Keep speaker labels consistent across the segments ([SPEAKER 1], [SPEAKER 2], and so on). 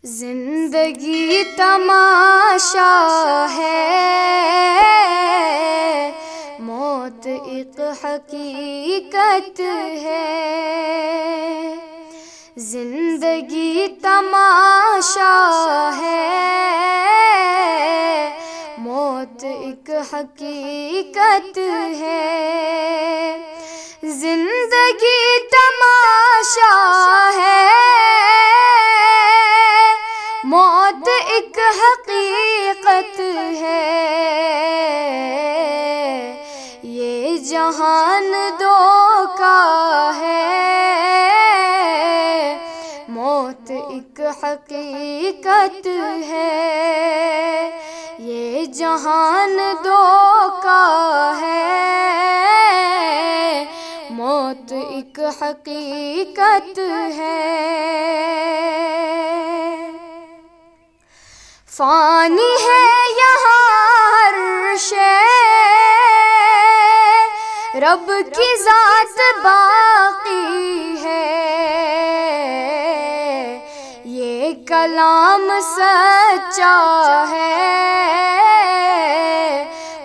[SPEAKER 1] زندگی تماشا ہے، موت ایک حقیقت ہے۔ زندگی تماشا ہے، موت ایک حقیقت ہے۔ زندگی تماشا ہے، موت ایک حقیقت ہے۔ یہ جہان دھوکا ہے، موت ایک حقیقت ہے۔ یہ جہان دھوکا ہے، موت ایک حقیقت ہے۔ فانی ہے یہاں ہر شے، رب کی ذات باقی ہے۔ یہ کلام سچا ہے،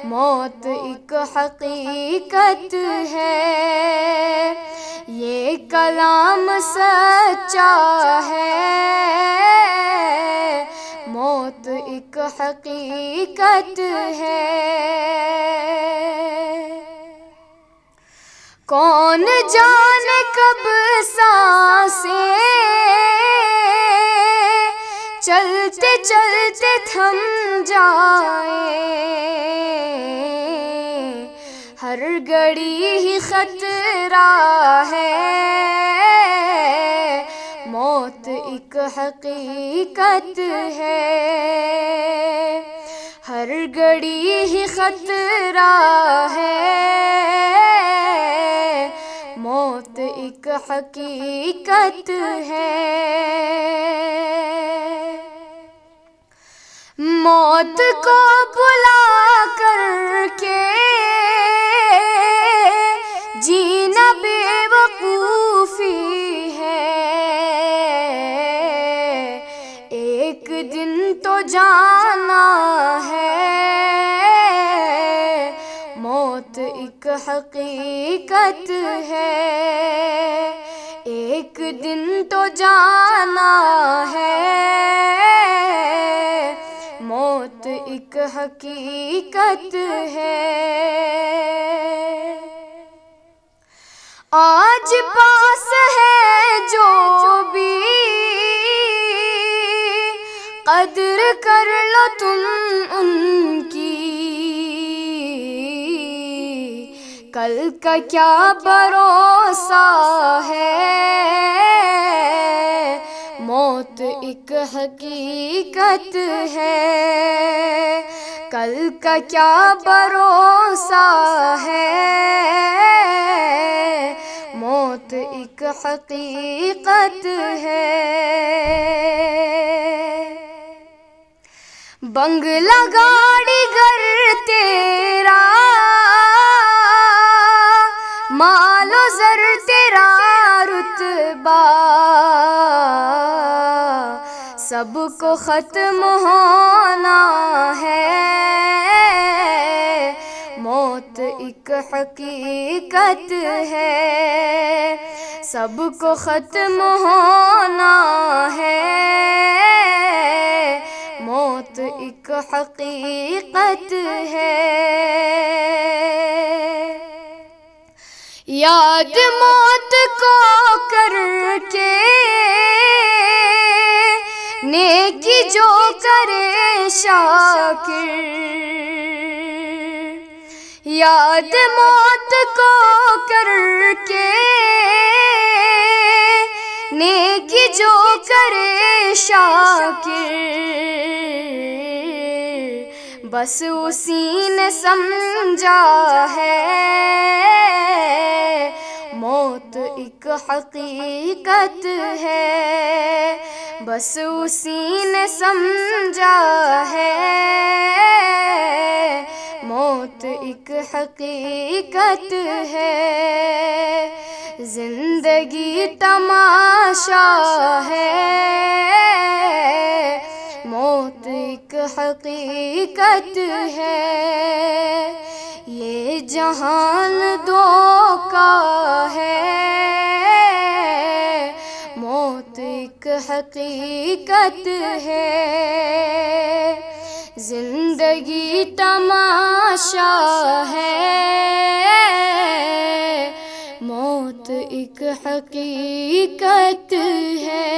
[SPEAKER 1] موت ایک حقیقت ہے۔ یہ کلام سچا ہے، موت ایک حقیقت ہے۔ کون جانے کب سانسیں چلتے چلتے تھم جائیں، ہر گھڑی ہی خطرہ ہے، موت ایک حقیقت ہے۔ ہر گھڑی ہی خطرہ ہے، موت ایک حقیقت ہے۔ موت کو بلا کر کے جینا بے وقوفی ہے، ایک دن تو جانا ہے، موت ایک حقیقت ہے۔ ایک دن تو جانا ہے، موت ایک حقیقت ہے۔ آج پاس ہے جو بھی قدر کر لو تم ان کی، کل کا کیا بھروسہ ہے، موت ایک حقیقت ہے۔ کل کا کیا بھروسہ ہے، موت ایک حقیقت ہے۔ بنگلہ گاڑی گھر تیرا، مال و زر تیرا رتبہ، سب کو ختم ہونا ہے، موت ایک حقیقت ہے۔ سب کو ختم ہونا ہے، موت ایک حقیقت ہے۔ یاد موت کو کر کے نیکی جو کرے شاکر، یاد موت کو کر کے نیکی جو کرے شاکر، بس اسی نے سمجھا ہے، موت ایک حقیقت ہے۔ بس اسی نے سمجھا ہے، موت ایک حقیقت ہے۔ زندگی تماشا ہے، حقیقت ہے، یہ جہان دھوکا ہے، موت ایک حقیقت ہے، زندگی تماشا ہے، موت ایک حقیقت ہے۔